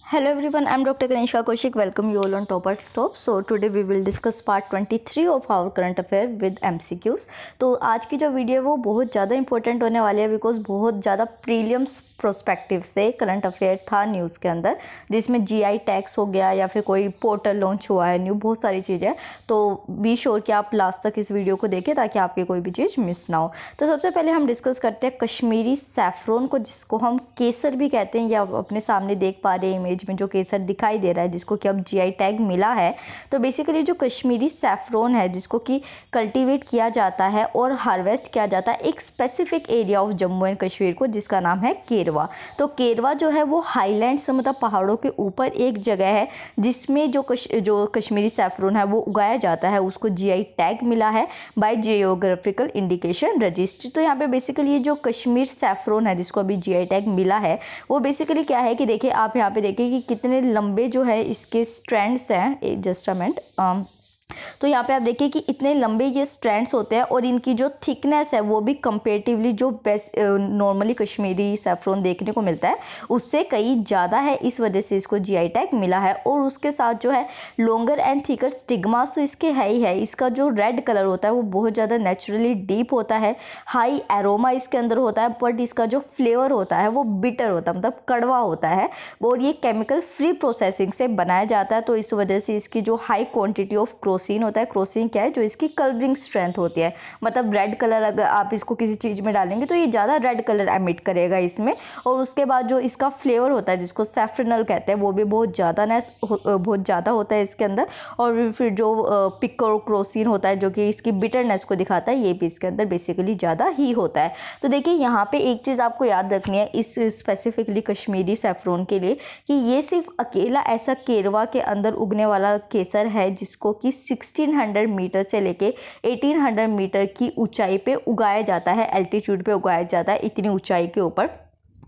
Hello everyone, I'm Dr. Ganesha Kaushik. Welcome you all on Topper Stop. So today we will discuss part 23 of our current affair with MCQs. तो आज की जो video है वो बहुत ज़्यादा important होने वाली है बिकॉज बहुत ज़्यादा प्रीलियम्स प्रोस्पेक्टिव से करंट अफेयर था न्यूज़ के अंदर, जिसमें जीआई टैक्स हो गया या फिर कोई पोर्टल लॉन्च हुआ है न्यू, बहुत सारी चीज़ें। तो बी श्योर कि आप लास्ट तक इस वीडियो को देखें ताकि आपकी कोई भी चीज़ मिस ना हो। तो सबसे पहले हम डिस्कस करते हैं कश्मीरी सैफरोन को, जिसको हम केसर भी कहते हैं। या आप अपने सामने देख पा रहे हैं इमेज में जो केसर दिखाई दे रहा है, जिसको कि अब जीआई टैग मिला है। तो बेसिकली जो कश्मीरी सैफरोन है, जिसको कि कल्टीवेट किया जाता है और हार्वेस्ट किया जाता है एक specific area of Jammu and Kashmir को, जिसका नाम है केरवा। तो केरवा जो है वो हाईलैंड्स मतलब पहाड़ों के ऊपर एक जगह है जिसमें जो कश्मीरी सैफरोन है वो उगाया जाता है। उसको जीआई टैग मिला है बाय जियोग्राफिकल इंडिकेशन रजिस्ट्री। तो यहाँ पे बेसिकली ये जो कश्मीर सैफरोन है जिसको अभी जीआई टैग मिला है, वो बेसिकली क्या है कि देखिए आप यहाँ पे देखिए कि कितने लंबे जो है इसके स्ट्रैंड्स हैं। Just a minute. तो यहाँ पे आप देखिए कि इतने लंबे ये स्ट्रैंड्स होते हैं और इनकी जो थिकनेस है वो भी कंपेरेटिवली जो बेस्ट नॉर्मली कश्मीरी सैफरोन देखने को मिलता है उससे कई ज़्यादा है। इस वजह से इसको जीआई टैग मिला है। और उसके साथ जो है लॉन्गर एंड थिकर स्टिग्मास तो इसके है ही है। इसका जो रेड कलर होता है वो बहुत ज़्यादा नेचुरली डीप होता है, हाई एरोमा इसके अंदर होता है, बट इसका जो फ्लेवर होता है वो बिटर होता है, मतलब कड़वा होता है। और ये केमिकल फ्री प्रोसेसिंग से बनाया जाता है। तो इस वजह से इसकी जो हाई क्वांटिटी ऑफ क्रोसिन होता है, क्रोसिन क्या है, जो इसकी कलरिंग स्ट्रेंथ होती है, मतलब रेड कलर अगर आप इसको किसी चीज़ में डालेंगे तो ये ज़्यादा रेड कलर एमिट करेगा इसमें। और उसके बाद जो इसका फ्लेवर होता है जिसको सैफ्रनल कहते हैं, वो भी बहुत ज़्यादा होता है इसके अंदर। और फिर जो पिको क्रोसिन होता है जो कि इसकी बिटरनेस को दिखाता है, ये भी इसके अंदर बेसिकली ज़्यादा ही होता है। तो देखिए यहाँ पे एक चीज़ आपको याद रखनी है इस स्पेसिफिकली कश्मीरी सैफरोन के लिए, कि ये सिर्फ अकेला ऐसा केरवा के अंदर उगने वाला केसर है जिसको कि 1600 मीटर से लेके 1800 मीटर की ऊंचाई पे उगाया जाता है, एल्टीट्यूड पे उगाया जाता है, इतनी ऊंचाई के ऊपर।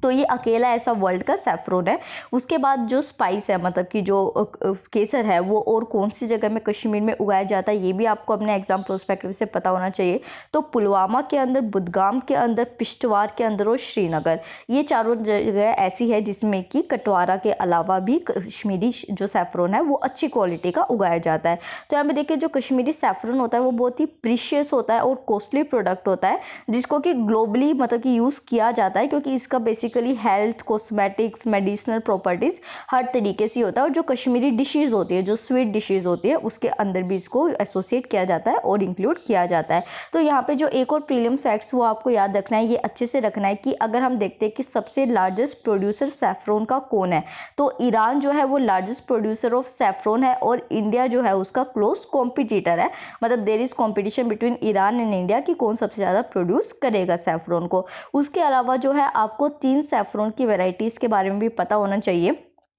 तो ये अकेला ऐसा वर्ल्ड का सैफरोन है। उसके बाद जो स्पाइस है, मतलब कि जो केसर है, वो और कौन सी जगह में कश्मीर में उगाया जाता है ये भी आपको अपने एग्जाम प्रोस्पेक्टिव से पता होना चाहिए। तो पुलवामा के अंदर, बुदगाम के अंदर, पिश्तवार के अंदर और श्रीनगर, ये चारों जगह ऐसी है जिसमें कि कटवारा के अलावा भी कश्मीरी जो सैफरोन है वो अच्छी क्वालिटी का उगाया जाता है। तो यहाँ पे देखिए जो कश्मीरी सैफरोन होता है वो बहुत ही प्रीशियस होता है और कॉस्टली प्रोडक्ट होता है, जिसको कि ग्लोबली मतलब कि यूज़ किया जाता है, क्योंकि इसका basically health, cosmetics, medicinal properties हर तरीके से होता है। और जो कश्मीरी डिशेज होती है, जो स्वीट डिशेज होती है, उसके अंदर भी इसको एसोसिएट किया जाता है और इंक्लूड किया जाता है। तो यहाँ पे जो एक और प्रीलियम फैक्ट्स वो आपको याद रखना है, ये अच्छे से रखना है कि अगर हम देखते हैं कि सबसे लार्जेस्ट प्रोड्यूसर सैफरोन का कौन है, तो ईरान जो है वो लार्जेस्ट प्रोड्यूसर ऑफ सैफरोन है और इंडिया जो है उसका क्लोज कॉम्पिटिटर है। मतलब there is competition between Iran and India कि कौन सबसे ज़्यादा प्रोड्यूस करेगा सैफरोन को। उसके अलावा जो है आपको 3 सैफरोन की वैरायटीज़ के बारे में भी पता होना चाहिए,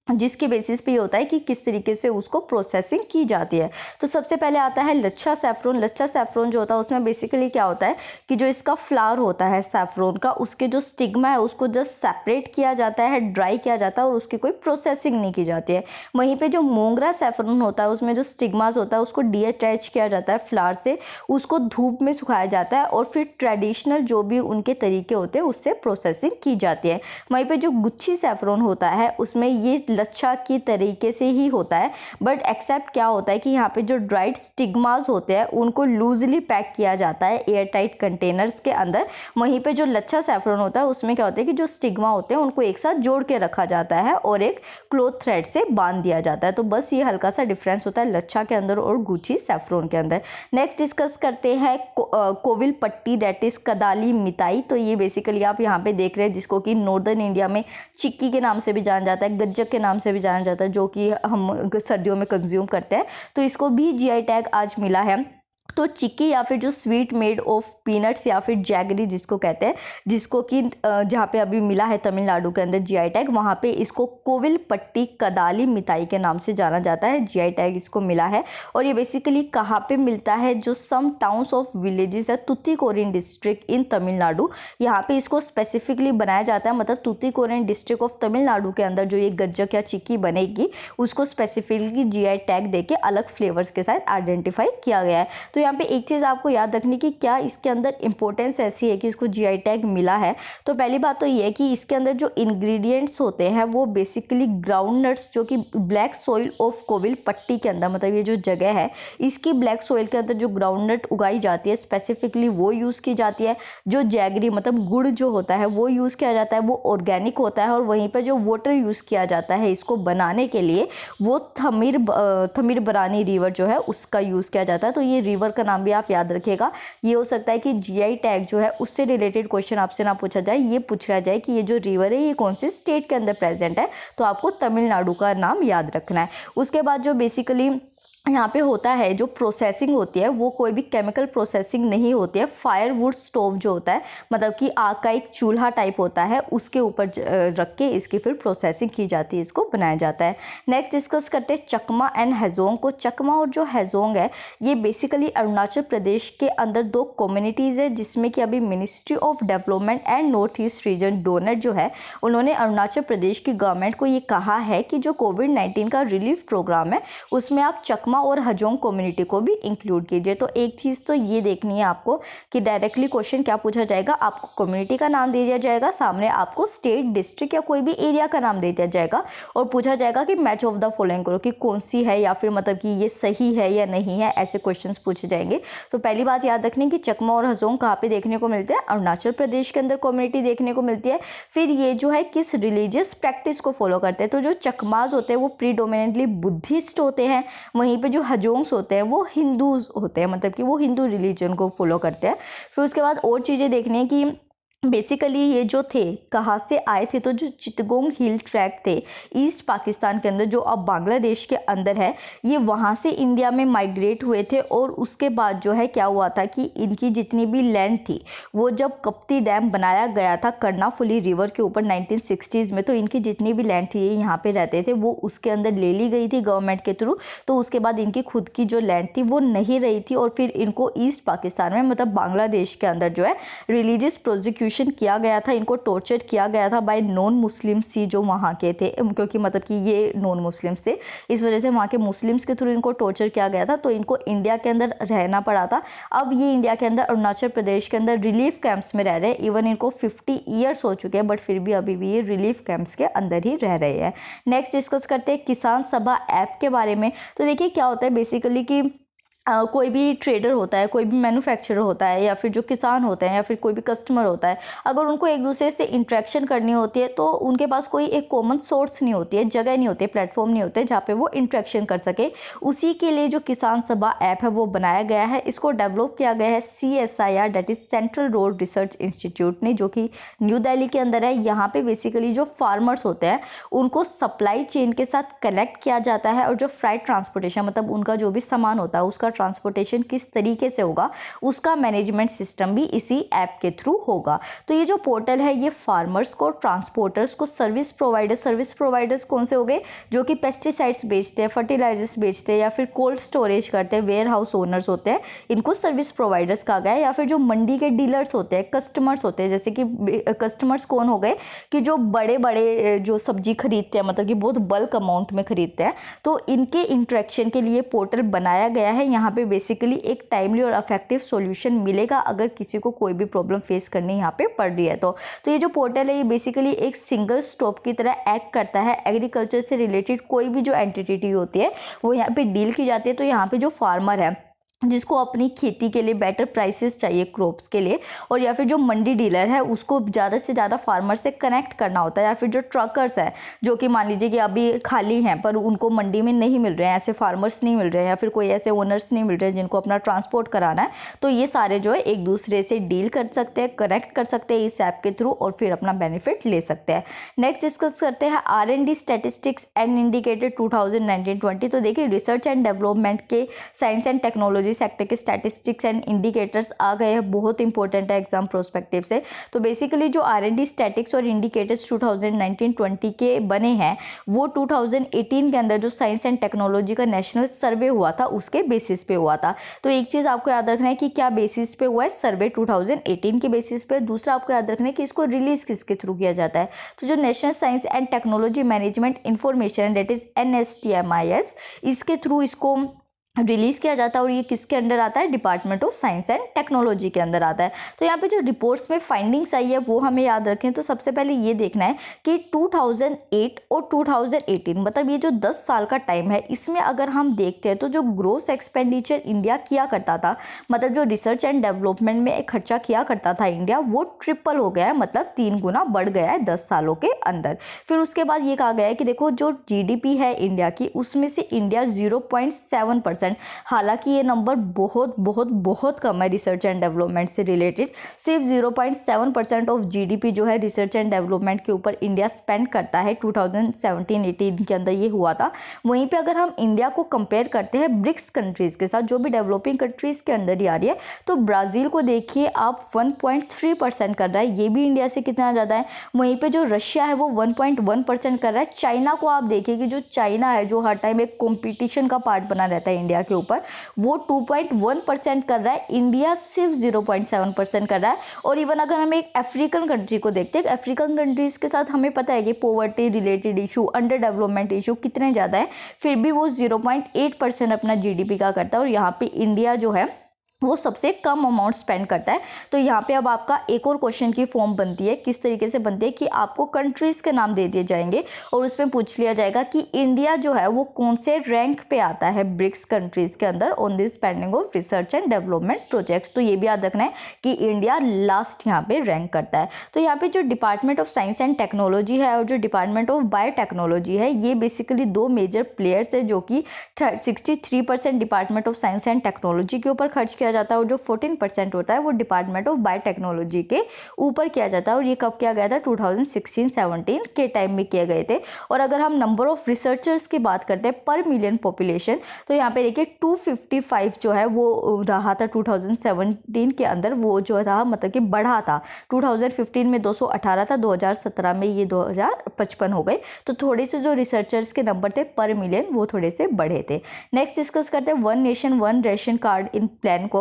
जिसके बेसिस पे ये होता है कि किस तरीके से उसको प्रोसेसिंग की जाती है। तो सबसे पहले आता है लच्छा सैफरोन। लच्छा सैफरोन जो होता है उसमें बेसिकली क्या होता है कि जो इसका फ्लावर होता है सैफरोन का, उसके जो स्टिग्मा है उसको जस्ट सेपरेट किया जाता है, ड्राई किया जाता है और उसकी कोई प्रोसेसिंग नहीं की जाती है। वहीं पे जो मोंगरा सैफरोन होता है उसमें जो स्टिग्मास होता है उसको डीअटैच किया जाता है फ्लावर से, उसको धूप में सुखाया जाता है और फिर ट्रेडिशनल जो भी उनके तरीके होते हैं उससे प्रोसेसिंग की जाती है। वहीं पर जो गुच्छी सैफरोन होता है उसमें ये लच्छा की तरीके से ही होता है, बट एक्सेप्ट क्या होता है कि यहाँ पे जो ड्राइड स्टिग्मास होते हैं उनको लूजली पैक किया जाता है एयर टाइट कंटेनर्स के अंदर। वहीं पे जो लच्छा सैफरोन होता है उसमें क्या होता है कि जो स्टिग्मा होते हैं उनको एक साथ जोड़ के रखा जाता है और एक क्लॉथ थ्रेड से बांध दिया जाता है। तो बस ये हल्का सा डिफरेंस होता है लच्छा के अंदर और गुच्छी सैफरोन के अंदर। नेक्स्ट डिस्कस करते हैं कोविल पट्टी, दैट इज कदाली मिताई। तो ये बेसिकली आप यहाँ पे देख रहे हैं जिसको कि नॉर्दर्न इंडिया में चिक्की के नाम से भी जाना जाता है, गज्जक के नाम से भी जाना जाता है, जो कि हम सर्दियों में कंज्यूम करते हैं। तो इसको भी जीआई टैग आज मिला है। तो चिक्की या फिर जो स्वीट मेड ऑफ पीनट्स या फिर जैगरी जिसको कहते हैं, जिसको कि जहाँ पे अभी मिला है तमिलनाडु के अंदर जीआई टैग, वहाँ पे इसको कोविल पट्टी कदाली मिताई के नाम से जाना जाता है। जीआई टैग इसको मिला है। और ये बेसिकली कहाँ पे मिलता है, जो सम टाउन्स ऑफ विलेजेस है तुतीकोरिन डिस्ट्रिक्ट इन तमिलनाडु, यहाँ पे इसको स्पेसिफिकली बनाया जाता है। मतलब तुतीकोरिन डिस्ट्रिक्ट ऑफ तमिलनाडु के अंदर जो ये गज्जक या चिक्की बनेगी उसको स्पेसिफिकली जीआई टैग देके अलग फ्लेवर्स के साथ आइडेंटिफाई किया गया है। तो तो यहाँ पे एक चीज़ आपको याद रखनी कि क्या इसके अंदर इंपॉर्टेंस ऐसी है कि इसको जीआई टैग मिला है। तो पहली बात तो ये है कि इसके अंदर जो इंग्रेडिएंट्स होते हैं वो बेसिकली ग्राउंड नट्स, जो कि ब्लैक सोइल ऑफ कोविल पट्टी के अंदर, मतलब ये जो जगह है इसकी ब्लैक सोइल के अंदर जो ग्राउंड नट उगाई जाती है स्पेसिफिकली वो यूज़ की जाती है। जो जैगरी मतलब गुड़ जो होता है वो यूज़ किया जाता है, वो ऑर्गेनिक होता है। और वहीं पर जो वाटर यूज़ किया जाता है इसको बनाने के लिए वो थमीर बरानी रिवर जो है उसका यूज़ किया जाता है। तो ये रिवर का नाम भी आप याद रखिएगा। ये हो सकता है कि जीआई टैग जो है उससे रिलेटेड क्वेश्चन आपसे ना पूछा जाए, ये पूछा जाए कि ये जो रिवर है ये कौन से स्टेट के अंदर प्रेजेंट है, तो आपको तमिलनाडु का नाम याद रखना है। उसके बाद जो बेसिकली यहाँ पे होता है, जो प्रोसेसिंग होती है वो कोई भी केमिकल प्रोसेसिंग नहीं होती है। फायरवुड स्टोव जो होता है, मतलब कि आग का एक चूल्हा टाइप होता है, उसके ऊपर रख के इसकी फिर प्रोसेसिंग की जाती है, इसको बनाया जाता है। नेक्स्ट डिस्कस करते हैं चकमा एंड हैजोंग को। चकमा और जो हैजोंग है ये बेसिकली अरुणाचल प्रदेश के अंदर दो कम्युनिटीज़ है, जिसमें कि अभी ministry of development and north east region donor जो है उन्होंने अरुणाचल प्रदेश की गवर्नमेंट को ये कहा है कि जो कोविड-19 का रिलीफ प्रोग्राम है उसमें आप चकमा और हजोंग कम्युनिटी को भी इंक्लूड कीजिए। तो एक चीज़ तो ये देखनी है आपको कि डायरेक्टली क्वेश्चन क्या पूछा जाएगा, आपको कम्युनिटी का नाम दे दिया जाएगा, सामने आपको स्टेट, डिस्ट्रिक्ट या कोई भी एरिया का नाम दे दिया जाएगा और पूछा जाएगा कि मैच ऑफ द फॉलोइंग करो कि कौन सी है या फिर मतलब कि ये सही है या नहीं है, ऐसे क्वेश्चंस पूछे जाएंगे। तो पहली बात याद रखनी कि चकमा और हजोंग कहाँ पे देखने को मिलते हैं, अरुणाचल प्रदेश के अंदर कम्युनिटी देखने को मिलती है। फिर ये जो है किस रिलीजियस प्रैक्टिस को फॉलो करते हैं, तो जो चकमाज होते हैं वो प्रीडोमिनेंटली बुद्धिस्ट होते हैं, वहीं पे जो हजोंग्स होते हैं वो हिंदूज होते हैं, मतलब कि वो हिंदू रिलीजन को फॉलो करते हैं। फिर उसके बाद और चीज़ें देखनी है कि बेसिकली ये जो थे कहाँ से आए थे, तो जो चिटगोंग हिल ट्रैक थे ईस्ट पाकिस्तान के अंदर जो अब बांग्लादेश के अंदर है, ये वहाँ से इंडिया में माइग्रेट हुए थे। और उसके बाद जो है क्या हुआ था कि इनकी जितनी भी लैंड थी वो जब कप्ती डैम बनाया गया था कर्णाफुली रिवर के ऊपर 1960s में, तो इनकी जितनी भी लैंड थी ये यहाँ पे रहते थे वो उसके अंदर ले ली गई थी गवर्नमेंट के थ्रू। तो उसके बाद इनकी खुद की जो लैंड थी वो नहीं रही थी और फिर इनको ईस्ट पाकिस्तान में मतलब बांग्लादेश के अंदर जो है रिलीजियस प्रोसिक्यूशन किया गया था, इनको टॉर्चर किया गया था बाय नॉन मुस्लिम्स ही जो वहाँ के थे, क्योंकि मतलब कि ये नॉन मुस्लिम्स थे, इस वजह से वहाँ के मुस्लिम्स के थ्रू इनको टॉर्चर किया गया था। तो इनको इंडिया के अंदर रहना पड़ा था। अब ये इंडिया के अंदर अरुणाचल प्रदेश के अंदर रिलीफ कैंप्स में रह रहे हैं। इवन इनको 50 ईयर्स हो चुके हैं बट फिर भी अभी भी ये रिलीफ कैंप्स के अंदर ही रह रहे हैं। नेक्स्ट डिस्कस करते हैं किसान सभा ऐप के बारे में। तो देखिए क्या होता है बेसिकली कि कोई भी ट्रेडर होता है, कोई भी मैन्युफैक्चरर होता है या फिर जो किसान होते हैं या फिर कोई भी कस्टमर होता है, अगर उनको एक दूसरे से इंटरेक्शन करनी होती है तो उनके पास कोई एक कॉमन सोर्स नहीं होती है, जगह नहीं होती है, प्लेटफॉर्म नहीं होते जहाँ पे वो इंटरेक्शन कर सके। उसी के लिए जो किसान सभा ऐप है वो बनाया गया है। इसको डेवलप किया गया है CSIR that is Central Road Research institute ने, जो कि न्यू दिल्ली के अंदर है। यहाँ पे बेसिकली जो फार्मर्स होते हैं उनको सप्लाई चेन के साथ कनेक्ट किया जाता है और जो फ्राइट ट्रांसपोर्टेशन मतलब उनका जो भी सामान होता है उसका ट्रांसपोर्टेशन किस तरीके से होगा उसका मैनेजमेंट सिस्टम भी इसी ऐप के थ्रू होगा। तो ये जो पोर्टल है ये फार्मर्स को, ट्रांसपोर्टर्स को, सर्विस प्रोवाइडर्स कौन से हो गए, जो कि पेस्टिसाइड्स बेचते हैं, फर्टिलाइजर्स बेचते हैं या फिर कोल्ड स्टोरेज करते हैं, वेयर हाउस ओनर्स होते हैं, इनको सर्विस प्रोवाइडर्स कहा गया है। या फिर जो मंडी के डीलर्स होते हैं, कस्टमर्स होते हैं, जैसे कि कस्टमर्स कौन हो गए कि जो बड़े बड़े जो सब्जी खरीदते हैं, मतलब कि बहुत बल्क अमाउंट में खरीदते हैं, तो इनके इंटरेक्शन के लिए पोर्टल बनाया गया है। यहाँ पे बेसिकली एक टाइमली और इफेक्टिव सॉल्यूशन मिलेगा अगर किसी को कोई भी प्रॉब्लम फेस करनी यहाँ पे पड़ रही है। तो ये जो पोर्टल है ये बेसिकली एक सिंगल स्टॉप की तरह एक्ट करता है। एग्रीकल्चर से रिलेटेड कोई भी जो एंटिटी होती है वो यहाँ पे डील की जाती है। तो यहाँ पे जो फार्मर है जिसको अपनी खेती के लिए बेटर प्राइसेस चाहिए क्रॉप्स के लिए, और या फिर जो मंडी डीलर है उसको ज़्यादा से ज़्यादा फार्मर से कनेक्ट करना होता है, या फिर जो ट्रकर्स है जो कि मान लीजिए कि अभी खाली हैं पर उनको मंडी में नहीं मिल रहे हैं, ऐसे फार्मर्स नहीं मिल रहे हैं या फिर कोई ऐसे ओनर्स नहीं मिल रहे हैं जिनको अपना ट्रांसपोर्ट कराना है, तो ये सारे जो है एक दूसरे से डील कर सकते हैं, कनेक्ट कर सकते हैं इस ऐप के थ्रू और फिर अपना बेनिफिट ले सकते हैं। नेक्स्ट डिस्कस करते हैं R&D स्टैटिस्टिक्स एंड इंडिकेटर 2019-20। तो देखिए रिसर्च एंड डेवलपमेंट के साइंस एंड टेक्नोलॉजी सेक्टर के स्टैटिस्टिक्स एंड इंडिकेटर्स आ गए हैं, बहुत इंपॉर्टेंट है एग्जाम प्रोस्पेक्टिव से। तो बेसिकली जो R&D स्टैटिक्स और इंडिकेटर्स 2019-20 के बने हैं वो 2018 के अंदर जो साइंस एंड टेक्नोलॉजी का नेशनल सर्वे हुआ था उसके बेसिस पे हुआ था। तो एक चीज़ आपको याद रखना है कि क्या बेसिस पे हुआ है, सर्वे 2018 के बेसिस पे। दूसरा आपको याद रखना है कि इसको रिलीज किसके थ्रू किया जाता है, तो जो national science and technology management information that is NSTMIS, इसके थ्रू इसको रिलीज़ किया जाता है और ये किसके अंडर आता है, department of Science and Technology के अंदर आता है। तो यहाँ पे जो रिपोर्ट्स में फाइंडिंग्स आई है वो हमें याद रखें। तो सबसे पहले ये देखना है कि 2008 और 2018 मतलब ये जो 10 साल का टाइम है, इसमें अगर हम देखते हैं तो जो ग्रोस एक्सपेंडिचर इंडिया किया करता था, मतलब जो रिसर्च एंड डेवलपमेंट में खर्चा किया करता था इंडिया, वो ट्रिपल हो गया है, मतलब 3 गुना बढ़ गया है 10 सालों के अंदर। फिर उसके बाद ये कहा गया है कि देखो जो GDP है इंडिया की, उसमें से इंडिया 0.7%, हालांकि ये नंबर बहुत बहुत बहुत कम है रिसर्च एंड डेवलपमेंट से रिलेटेड। सिर्फ 0.7% ऑफ GDP जो है रिसर्च एंड डेवलपमेंट के ऊपर इंडिया स्पेंड करता है। 2017-18 के अंदर ये हुआ था। वहीं पे अगर हम इंडिया को कंपेयर करते हैं ब्रिक्स कंट्रीज के साथ, जो भी डेवलपिंग कंट्रीज के अंदर ही आ रही है, तो ब्राज़ील को देखिए आप 1.3% कर रहा है, ये भी इंडिया से कितना ज़्यादा है। वहीं पे जो रशिया है वो 1.1% कर रहा है। चाइना को आप देखिए कि जो चाइना है, जो हर टाइम एक कॉम्पिटिशन का पार्ट बना रहता है इंडिया के ऊपर, वो 2.1% कर रहा है, इंडिया सिर्फ 0.7% कर रहा है। और इवन अगर हम एक अफ्रीकन कंट्री को देखते हैं, अफ्रीकन कंट्रीज के साथ हमें पता है कि poverty related issue, under development issue कितने ज़्यादा है, फिर भी वो 0.8% अपना GDP का करता है। और यहाँ पे इंडिया जो है वो सबसे कम अमाउंट स्पेंड करता है। तो यहाँ पे अब आपका एक और क्वेश्चन की फॉर्म बनती है, किस तरीके से बनती है कि आपको कंट्रीज़ के नाम दे दिए जाएंगे और उसमें पूछ लिया जाएगा कि इंडिया जो है वो कौन से रैंक पे आता है ब्रिक्स कंट्रीज़ के अंदर on the spending of research and development projects. तो ये भी याद रखना है कि इंडिया लास्ट यहाँ पे रैंक करता है। तो यहाँ पे जो department of Science and technology है और जो डिपार्टमेंट ऑफ बायोटेक्नोलॉजी है, ये बेसिकली दो मेजर प्लेयर्स है, जो कि 63% department of Science and Technology के ऊपर खर्च किया जाता है और जो 14% होता है वो डिपार्टमेंट ऑफ बायोटेक्नोलॉजी के ऊपर किया जाता है। और ये कब किया गया था, 2016-17 के टाइम में किए गए थे। और अगर हम नंबर ऑफ रिसर्चर्स की बात करते हैं पर मिलियन पॉपुलेशन, तो यहाँ पे देखिए 255 जो है वो रहा था 2017 के अंदर, वो जो था मतलब कि बढ़ा था। 2015 में 218 था, 2017 में ये 2055 हो गए। तो थोड़े से जो रिसर्चर्स के नंबर थे पर मिलियन वो थोड़े से बढ़े थे। नेक्स्ट डिस्कस करते हैं one nation one ration card in plan को।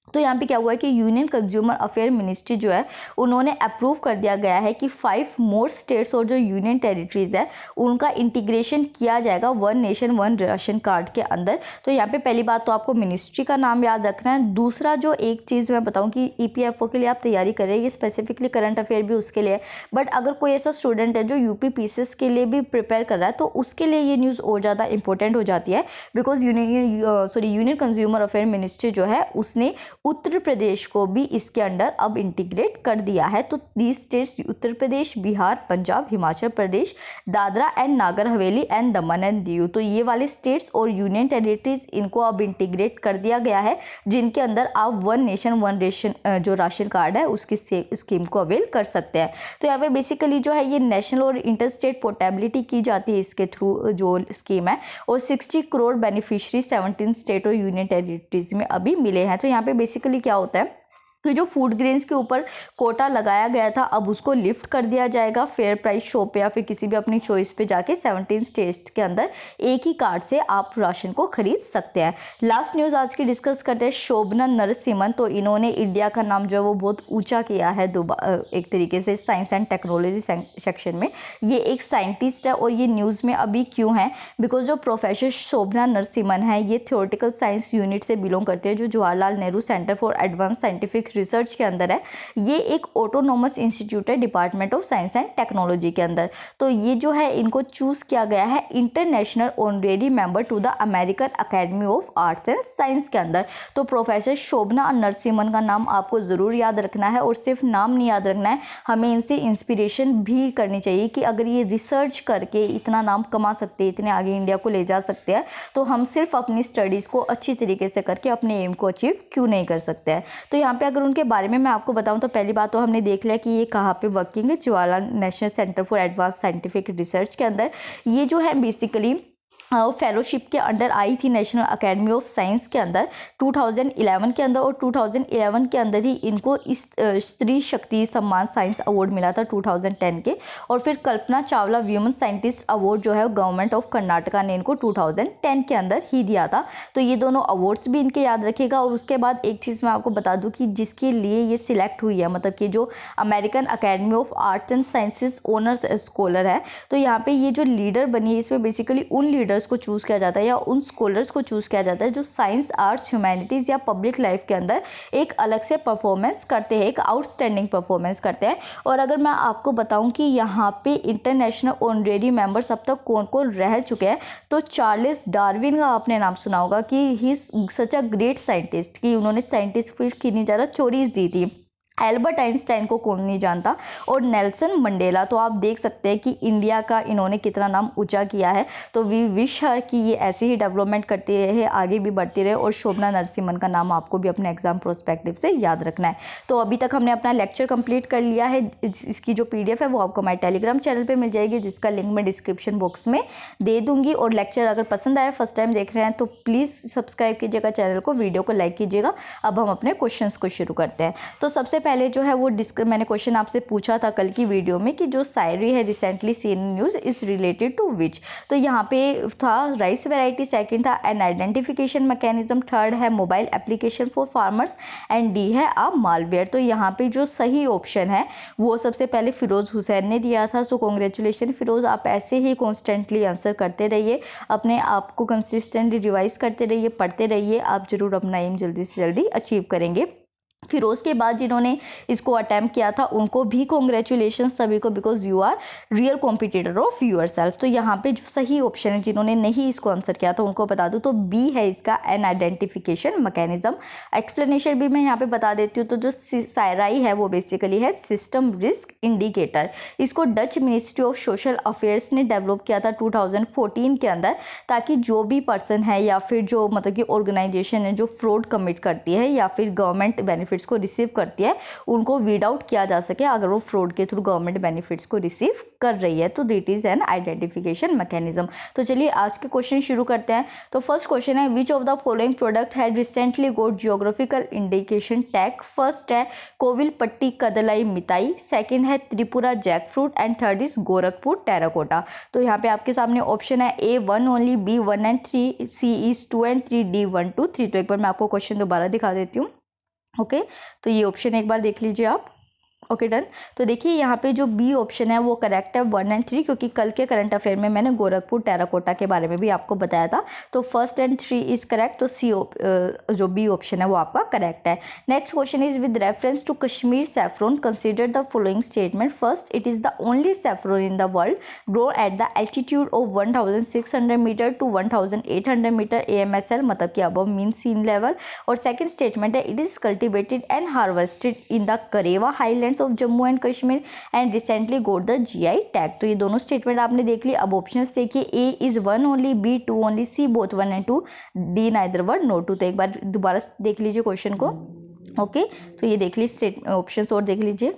तो यहाँ पे क्या हुआ है कि यूनियन कंज्यूमर अफेयर मिनिस्ट्री जो है उन्होंने अप्रूव कर दिया गया है कि 5 मोर स्टेट्स और जो यूनियन टेरिटरीज है उनका इंटीग्रेशन किया जाएगा one nation one ration card के अंदर। तो यहाँ पे पहली बात तो आपको मिनिस्ट्री का नाम याद रखना है। दूसरा जो एक चीज़ मैं बताऊँ कि EPFO के लिए आप तैयारी कर रहे हैं, ये स्पेसिफिकली करंट अफेयर भी उसके लिए है, बट अगर कोई ऐसा स्टूडेंट है जो UP-PCS के लिए भी प्रिपेयर कर रहा है तो उसके लिए ये न्यूज़ और ज़्यादा इंपॉर्टेंट हो जाती है, because union consumer affair ministry जो है उसने उत्तर प्रदेश को भी इसके अंडर अब इंटीग्रेट कर दिया है। तो 30 states, Uttar Pradesh, Bihar, Punjab, Himachal Pradesh, Dadra and Nagar Haveli and Daman and Diu, तो ये वाले स्टेट्स और यूनियन टेरिटरीज इनको अब इंटीग्रेट कर दिया गया है, जिनके अंदर आप वन नेशन वन रेशन जो राशन कार्ड है उसकी स्कीम को अवेल कर सकते हैं। तो यहाँ पे बेसिकली जो है ये नेशनल और इंटर स्टेट पोर्टेबिलिटी की जाती है इसके थ्रू जो स्कीम है, और 60 करोड़ बेनिफिशरी 17 स्टेट और यूनियन टेरिटरीज में अभी मिले हैं। तो यहाँ पे बेसिकली क्या होता है कि जो फूड ग्रेन्स के ऊपर कोटा लगाया गया था अब उसको लिफ्ट कर दिया जाएगा फेयर प्राइस शो पे या फिर किसी भी अपनी चॉइस पे जाके 17 स्टेट्स के अंदर एक ही कार्ड से आप राशन को खरीद सकते हैं। लास्ट न्यूज़ आज की डिस्कस करते हैं शोभना नरसिम्हन। तो इन्होंने इंडिया का नाम जो है वो बहुत ऊंचा किया है एक तरीके से साइंस एंड टेक्नोलॉजी सेक्शन में। ये एक साइंटिस्ट है और ये न्यूज़ में अभी क्यों है, बिकॉज जो प्रोफेसर शोभना नरसिम्हन है ये थियोरेटिकल साइंस यूनिट से बिलोंग करते हैं, जो Jawaharlal Nehru Centre for Advance Scientific research के अंदर है। ये एक ऑटोनोमस इंस्टीट्यूट है department of Science and Technology के अंदर। तो ये जो है इनको चूज किया गया है international honorary member to the American Academy of Arts and Science के अंदर। तो प्रोफेसर शोभना नरसिम्हन का नाम आपको ज़रूर याद रखना है, और सिर्फ नाम नहीं याद रखना है, हमें इनसे इंस्पिरेशन भी करनी चाहिए कि अगर ये रिसर्च करके इतना नाम कमा सकते हैं, इतने आगे इंडिया को ले जा सकते हैं, तो हम सिर्फ अपनी स्टडीज़ को अच्छी तरीके से करके अपने एम को अचीव क्यों नहीं कर सकते हैं। तो यहाँ पे अगर उनके बारे में मैं आपको बताऊं तो पहली बात तो हमने देख लिया कि ये कहाँ पे वर्किंग है, Jawaharlal national centre for Advance Scientific research के अंदर। ये जो है बेसिकली फेलोशिप के अंडर आई थी नेशनल अकेडमी ऑफ साइंस के अंदर 2011 के अंदर, और 2011 के अंदर ही इनको इस स्त्री शक्ति सम्मान साइंस अवार्ड मिला था 2010 के। और फिर Kalpana Chawla women scientist award जो है गवर्नमेंट ऑफ कर्नाटका ने इनको 2010 के अंदर ही दिया था। तो ये दोनों अवार्ड्स भी इनके याद रखिएगा। और उसके बाद एक चीज़ मैं आपको बता दूं कि जिसके लिए ये सिलेक्ट हुई है, मतलब कि जो American Academy of Arts and sciences honours scholar है, तो यहाँ पे ये जो लीडर बनी है इसमें बेसिकली उन लीडर्स टीचर्स को चूज़ किया जाता है या उन स्कॉलर्स को चूज़ किया जाता है जो साइंस, आर्ट्स, ह्यूमैनिटीज़ या पब्लिक लाइफ के अंदर एक अलग से परफॉर्मेंस करते हैं, एक आउटस्टैंडिंग परफॉर्मेंस करते हैं। और अगर मैं आपको बताऊं कि यहाँ पे इंटरनेशनल ऑनरेरी मेंबर्स अब तक कौन कौन रह चुके हैं, तो चार्ल्स डार्विन का आपने नाम सुना होगा कि he is such a great scientist, कि उन्होंने साइंटिफिक कितनी ज़्यादा थ्योरीज दी थी। एल्बर्ट आइंस्टाइन को कौन नहीं जानता, और नेल्सन मंडेला। तो आप देख सकते हैं कि इंडिया का इन्होंने कितना नाम ऊंचा किया है। तो वी विश हर कि ये ऐसे ही डेवलपमेंट करती रहे, आगे भी बढ़ती रहे। और शोभना नरसिम्हन का नाम आपको भी अपने एग्जाम प्रोस्पेक्टिव से याद रखना है। तो अभी तक हमने अपना लेक्चर कंप्लीट कर लिया है। इसकी जो PDF है वो आपको हमारे टेलीग्राम चैनल पर मिल जाएगी, जिसका लिंक मैं डिस्क्रिप्शन बॉक्स में दे दूंगी। और लेक्चर अगर पसंद आया, फर्स्ट टाइम देख रहे हैं, तो प्लीज़ सब्सक्राइब कीजिएगा चैनल को, वीडियो को लाइक कीजिएगा। अब हम अपने क्वेश्चन को शुरू करते हैं। तो सबसे पहले जो है वो मैंने क्वेश्चन आपसे पूछा था कल की वीडियो में कि जो सायरी है recently seen news is related to which. तो यहाँ पे था राइस वैरायटी, सेकंड था एन आइडेंटिफिकेशन मैकेनिज्म, थर्ड है mobile application for farmers, and D है आ मालवेयर। तो यहाँ पे जो सही ऑप्शन है वो सबसे पहले फिरोज हुसैन ने दिया था। सो कॉन्ग्रेचुलेशन फिरोज, आप ऐसे ही कॉन्स्टेंटली आंसर करते रहिए, अपने आप को कंसिस्टेंटली रिवाइज करते रहिए, पढ़ते रहिए, आप जरूर अपना एम जल्दी से जल्दी अचीव करेंगे। फिरोज के बाद जिन्होंने इसको अटैम्प्ट किया था उनको भी कॉन्ग्रेचुलेशन सभी को, because you are real competitor of yourself. तो यहाँ पे जो सही ऑप्शन है, जिन्होंने नहीं इसको आंसर किया था उनको बता दूँ तो बी है इसका, एन आइडेंटिफिकेशन मैकेनिज्म। एक्सप्लेनेशन भी मैं यहाँ पे बता देती हूँ। तो जो सायराई है वो बेसिकली है सिस्टम रिस्क इंडिकेटर। इसको Dutch ministry of social affairs ने डेवलप किया था 2014 के अंदर, ताकि जो भी पर्सन है या फिर जो मतलब कि ऑर्गेनाइजेशन है जो फ्रॉड कमिट करती है या फिर गवर्नमेंट बेनिफिट्स को रिसीव करती है, उनको वीड आउट किया जा सके अगर वो फ्रॉड के थ्रू गवर्नमेंट बेनिफिट्स को रिसीव कर रही है। तो that is an identification mechanism. तो चलिए आज के क्वेश्चन शुरू करते हैं। तो फर्स्ट क्वेश्चन है, which of the following product had recently got geographical indication tag. First है कोविलपट्टी कदलाई मिताई, सेकंड है Tripura jackfruit, and third is Gorakhpur terracotta. तो यहाँ पे आपके सामने ऑप्शन है A 1 only, B 1 and 3, C is 2 and 3, D 1 2 3। तो एक बार मैं आपको क्वेश्चन दोबारा दिखा देती हूँ। ओके तो ये ऑप्शन एक बार देख लीजिए आप। Okay done. तो देखिए यहाँ पे जो बी ऑप्शन है वो करेक्ट है 1 and 3, क्योंकि कल के करंट अफेयर में मैंने गोरखपुर टेराकोटा के बारे में भी आपको बताया था। तो फर्स्ट एंड 3 इज करेक्ट। तो सी जो बी ऑप्शन है वो आपका करेक्ट है। Next question is with reference to Kashmir saffron consider the following statement. First, it is the only saffron in the world grow at the altitude of 1600 metre to 1800 metre AMSL, मतलब कि above mean sea level. और second statement है, it is cultivated and harvested in the Karewa highlands of Jammu and Kashmir and recently got the GI tag. तो ये दोनों statement आपने देख ली। अब ऑप्शंस देखिए, A is 1 only, B 2 only, C both 1 and 2, D neither 1 no 2। तो एक बार दोबारा देख लीजिए क्वेश्चन को। ओके तो ये देख लीजिए ऑप्शंस और देख लीजिए,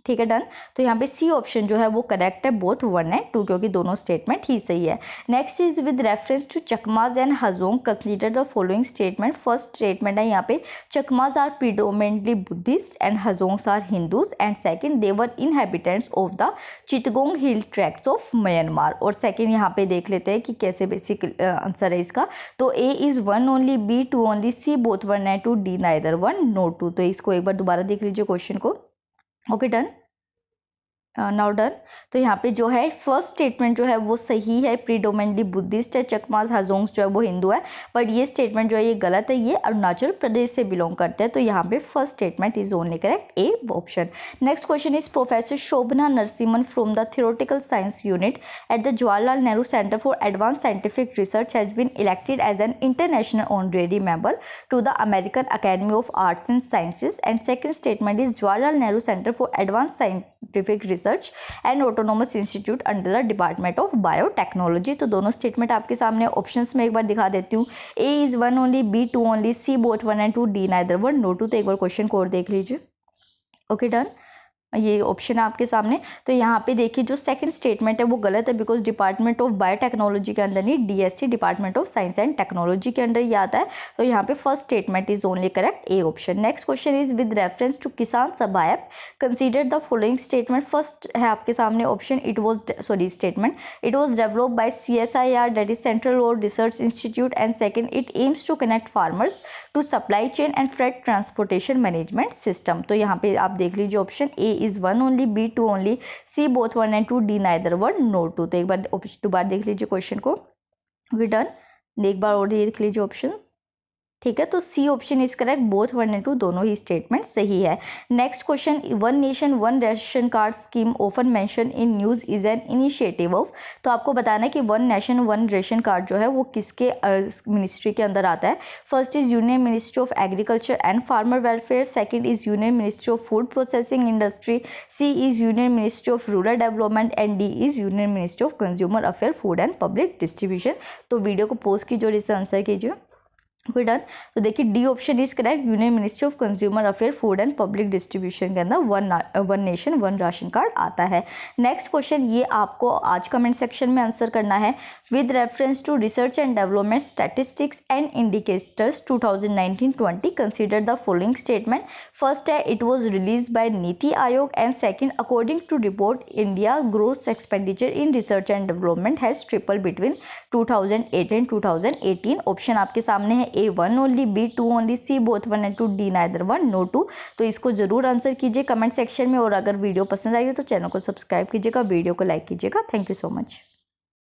ठीक है डन। तो यहाँ पे सी ऑप्शन जो है वो करेक्ट है, बोथ 1 and 2, क्योंकि दोनों स्टेटमेंट ही सही है। Next is with reference to Chakmas and Hajong consider the following statement. First statement है यहाँ पे, Chakmas are predominantly Buddhist and Hajongs are Hindus, and second they were inhabitants of the Chittagong hill tracts of Myanmar. और second यहाँ पे देख लेते हैं कि कैसे बेसिक आंसर है इसका। तो A is 1 only, B 2 only, C both 1 and 2, D neither 1 no 2। तो इसको एक बार दोबारा देख लीजिए क्वेश्चन को। Okay done, now done. तो यहाँ पे जो है फर्स्ट स्टेटमेंट जो है वो सही है, प्रीडोमिनेंटली बुद्धिस्ट है, चकमाज हजोंग्स जो है वो हिंदू है। बट ये स्टेटमेंट जो है ये गलत है, ये अरुणाचल प्रदेश से बिलोंग करते हैं। तो यहाँ पे first statement is only correct, A option. Next question is professor Shobhana Narasimhan from the theoretical science unit at the Jawaharlal Nehru Centre for Advance Scientific Research has been elected as an international honorary member to the American Academy of Arts and Sciences. And second statement is Jawaharlal Nehru Centre for Advance Scientific Research and autonomous institute under the Department of Biotechnology. तो दोनों statement आपके सामने options में एक बार दिखा देती हूँ। A is 1 only, B 2 only, C both 1 and 2, D neither 1 no 2। तो एक बार क्वेश्चन को और देख लीजिए। ओके डन, ये ऑप्शन है आपके सामने। तो यहाँ पे देखिए जो सेकंड स्टेटमेंट है वो गलत है, बिकॉज डिपार्टमेंट ऑफ बायोटेक्नोलॉजी के अंदर नहीं, DSC Department of Science and Technology के अंदर ये आता है। तो यहाँ पे first statement is only correct, A option. Next question is with reference to Kisan Sabha app consider the following statement. First है आपके सामने option, it was statement, it was developed by CSIR that is Central Road Research Institute, and second it aims to connect farmers to supply chain and freight transportation management system. तो यहाँ पे आप देख लीजिए option, A is 1 only, B 2 only, C both 1 and 2, D neither 1 no 2। तो एक बार दोबारा देख लीजिए क्वेश्चन को। We done. एक बार और ये लिख लीजिए ऑप्शंस, ठीक है। तो C option is correct, both 1 and 2 दोनों ही स्टेटमेंट सही है। Next question, one nation one ration card scheme often mentioned in news is an initiative of. तो आपको बताना है कि one nation one ration card जो है वो किसके मिनिस्ट्री के अंदर आता है। First is Union Ministry of Agriculture and Farmer Welfare, second is Union Ministry of Food Processing Industry, C is Union Ministry of rural development and D is Union Ministry of consumer affair food and public distribution. तो video को post कीजिए और इसे answer कीजिए। Okay done. तो देखिए D option is correct, union Ministry of consumer affair food and public distribution के अंदर one nation one ration card आता है। नेक्स्ट क्वेश्चन, ये आपको आज कमेंट सेक्शन में आंसर करना है। With reference to research and development statistics and indicators 2019-20 consider the following statement. First है it was released by NITI Aayog and second according to report India gross expenditure in research and development has triple between 2008 and 2018। Option आपके सामने है, A 1 only, B 2 only, C both 1 and 2, D neither 1 no 2। तो इसको जरूर answer कीजिए comment section में, और अगर वीडियो पसंद आई हो तो चैनल को सब्सक्राइब कीजिएगा, वीडियो को लाइक कीजिएगा। Thank you so much.